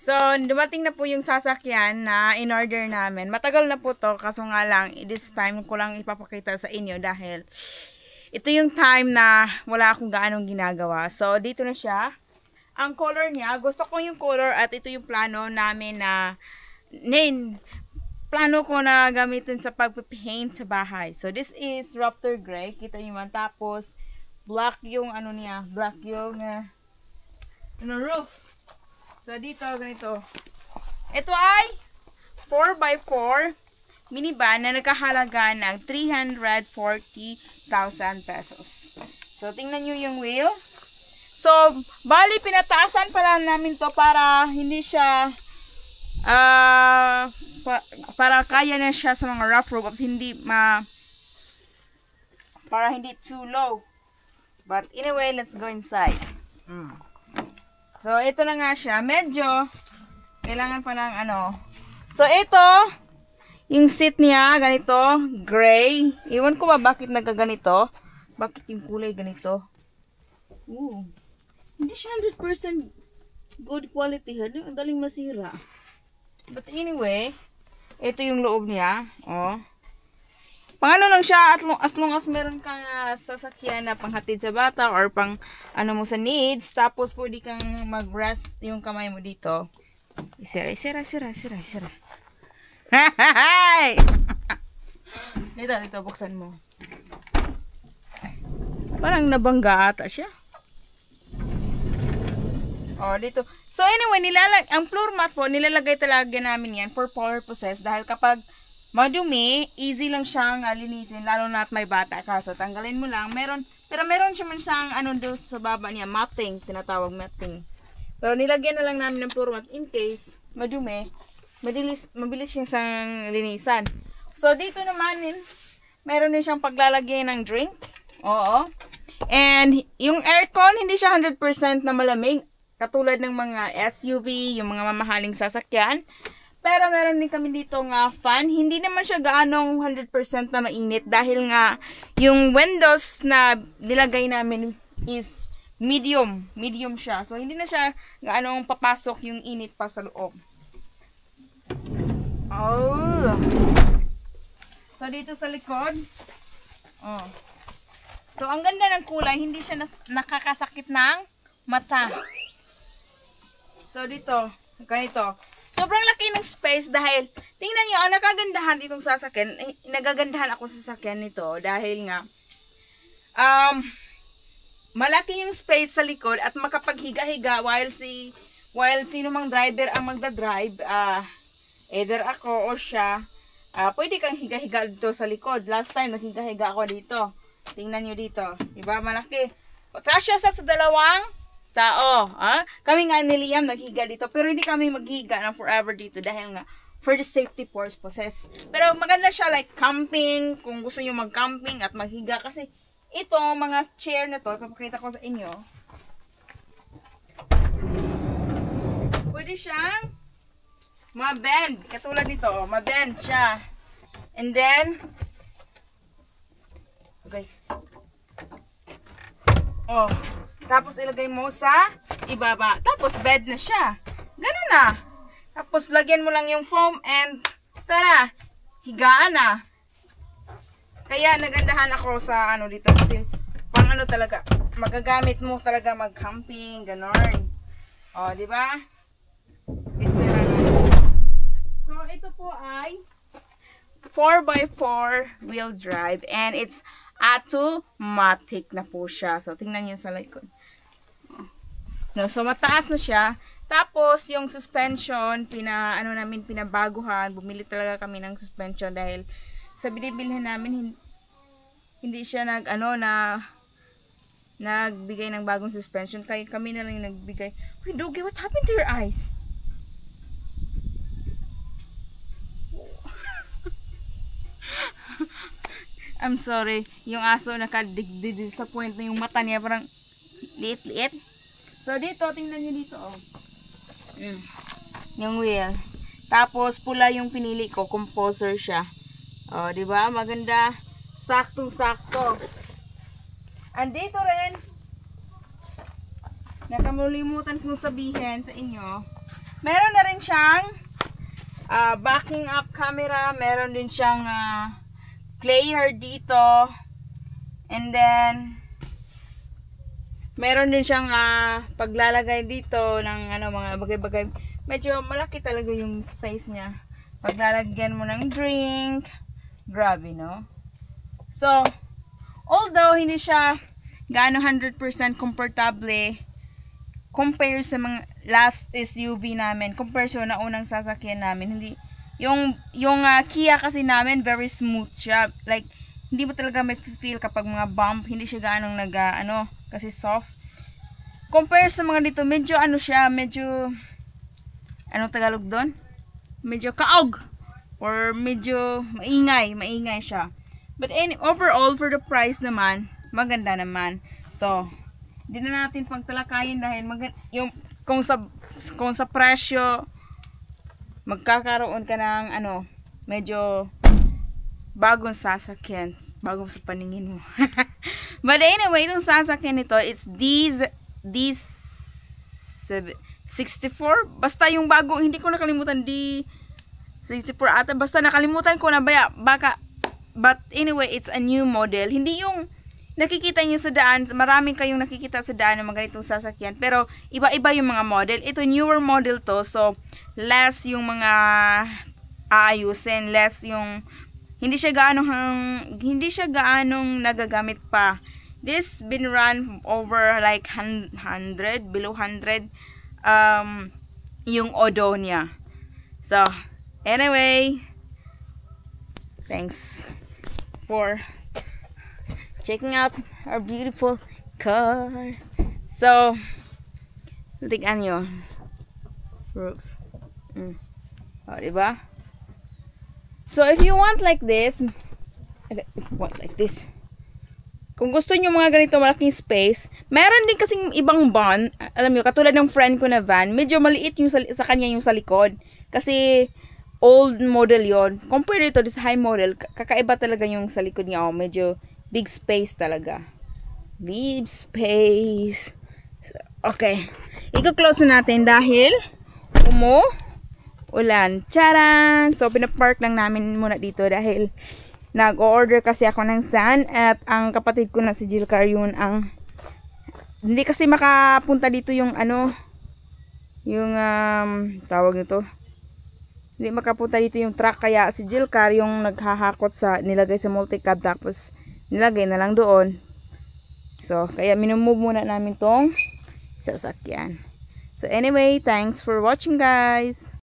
So, dumating na po yung sasakyan na in-order namin. Matagal na po to, kaso nga lang, this time ko lang ipapakita sa inyo dahil ito yung time na wala akong gaanong ginagawa. So, dito na siya. Ang color niya, gusto ko yung color at ito yung plano namin na plano ko na gamitin sa pagpipaint sa bahay. So, this is Raptor Gray. Kita nyo man. Tapos, black yung ano niya. Black yung roof. So, dito, ganito. Ito ay 4x4 minivan na nagkahalaga ng 340,000 pesos. So, tingnan nyo yung wheel. So, bali, pinataasan pala namin to para hindi siya, para kaya na siya sa mga rough road at hindi para hindi too low. But anyway, let's go inside. So, ito na nga siya. Medyo, kailangan pa ng ano. So, ito, yung seat niya, ganito, gray. Iwan ko ba bakit nagkaganito? Bakit yung kulay ganito? Ooh. Hindi siya 100% good quality. Ang daling masira. But anyway, ito yung loob niya. Oh. Pangano lang siya, as long as meron kang sasakyan na panghatid sa bata or pang ano mo sa needs, tapos pwede kang mag-rest yung kamay mo dito. Isira. Hi! Dito, buksan mo. Parang nabangga ata siya. Oh, dito. So anyway, ang floor mat po, nilalagay talaga namin yan for purposes dahil kapag madumi, easy lang siyang linisin, lalo na at may bata ka. So, tanggalin mo lang. Pero meron siya man siyang ano doon sa baba niya, matting, tinatawag matting. Pero nilagyan na lang namin ng floor mat in case madumi, mabilis siyang linisan. So, dito naman, meron din siyang paglalagay ng drink. Oo. And, yung aircon, hindi siya 100% na malamig. Katulad ng mga SUV, yung mga mamahaling sasakyan. Pero meron din kami dito nga fan. Hindi naman siya gaanong 100% na mainit dahil nga yung windows na nilagay namin is medium. Medium siya. So, hindi na siya gaanong papasok yung init pa sa loob. Oh. So, dito sa likod. Oh. So, ang ganda ng kulay. Hindi siya nakakasakit ng mata. So, dito. Ganito. Sobrang laki ng space dahil, tingnan nyo, ang nakagandahan itong sasakyan, nagagandahan ako sa sasakyan nito dahil nga, malaki yung space sa likod at makapaghiga-higa while sino mang driver ang magdadrive, either ako o siya, pwede kang higa-higa dito sa likod. Last time, naghiga-higa ako dito. Tingnan nyo dito. Diba? Malaki. Kasya sa dalawang tao. Kami nga ni Liam naghiga dito. Pero hindi kami maghiga ng forever dito dahil nga for the safety purposes. Pero maganda siya like camping. Kung gusto nyo mag-camping at maghiga. Kasi ito, mga chair na to, papakita ko sa inyo. Pwede siyang ma-bend. Katulad nito. Ma-bend siya. And then, okay. Oh. Tapos ilagay mo sa ibaba. Tapos bed na siya. Ganun na. Tapos lagyan mo lang yung foam and tara, higaan na. Kaya nagandahan ako sa ano dito kasi pang ano talaga, magagamit mo talaga mag-camping, ganon. O, di ba? So ito po ay 4x4 wheel drive and it's automatic na po siya. So tingnan niyo sa likod. No, so mataas na siya. Tapos yung suspension, pinabaguhan. Bumili talaga kami ng suspension dahil sa binibilhan namin hindi siya nagbigay ng bagong suspension. Kaya kami na lang yung nagbigay. Wait, Dogi, what happened to your eyes? I'm sorry. Yung aso nakadisappoint na yung mata niya. Parang liit-liit. So, dito, tingnan nyo dito, oh. Yung wheel. Tapos, pula yung pinili ko. Composer siya. Oh, diba? Maganda. Saktong-sakto. Andito rin, nakamulimutan kong sabihin sa inyo, Meron na rin siyang backing up camera. Meron din siyang player dito. And then, meron din siyang paglalagay dito ng mga bagay-bagay. Medyo malaki talaga yung space niya. Paglalagyan mo ng drink. Grabe, no? So, although hindi siya gaano 100% komportable compare sa mga last SUV namin, compare sa unang sasakyan namin, hindi yung Kia kasi namin very smooth siya. Like hindi mo talaga may feel kapag mga bump, hindi siya gaano kasi soft. Compare sa mga dito, medyo siya, medyo anong Tagalog doon? Medyo kaog or medyo maingay siya. But overall for the price naman, maganda naman. So, hindi na natin pagtalakayin dahil kung sa presyo magkakaroon ka ng medyo bagong sasakyan, bagong sa paningin mo. But anyway, itong sasakyan nito, it's these 64, basta yung bagong, hindi ko nakalimutan, D64 ata, basta nakalimutan ko na but anyway, it's a new model. Hindi yung nakikita nyo sa daan, maraming kayong nakikita sa daan ng mga ganitong sasakyan, pero iba-iba yung mga model. Ito newer model to, so less yung mga aayusin, less yung hindi siya gaanong nagagamit pa. This been run over like 100, below 100 yung odo niya. So anyway, thanks for checking out our beautiful car. So tignan nyo roof. Diba? So if you want like this, kung gusto nyo mga ganito malaking space, meron din kasing ibang van, alam nyo, katulad ng friend ko na van, medyo maliit yung sa kanya yung sa likod. Kasi old model yon. Compare ito this high model, kakaiba talaga yung sa likod niya. Medyo big space talaga. Big space. So, okay. Iko-close na natin dahil ulan. Charan! So, pinapark lang namin muna dito dahil nag-order kasi ako ng sun at ang kapatid ko na si Jilcar yun ang hindi kasi makapunta dito yung tawag nito. Hindi makapunta dito yung truck kaya si Jilcar yung naghahakot nilagay sa multi-cab tapos nilagay na lang doon. So, kaya minumove muna namin tong sasakyan. So, anyway, thanks for watching guys!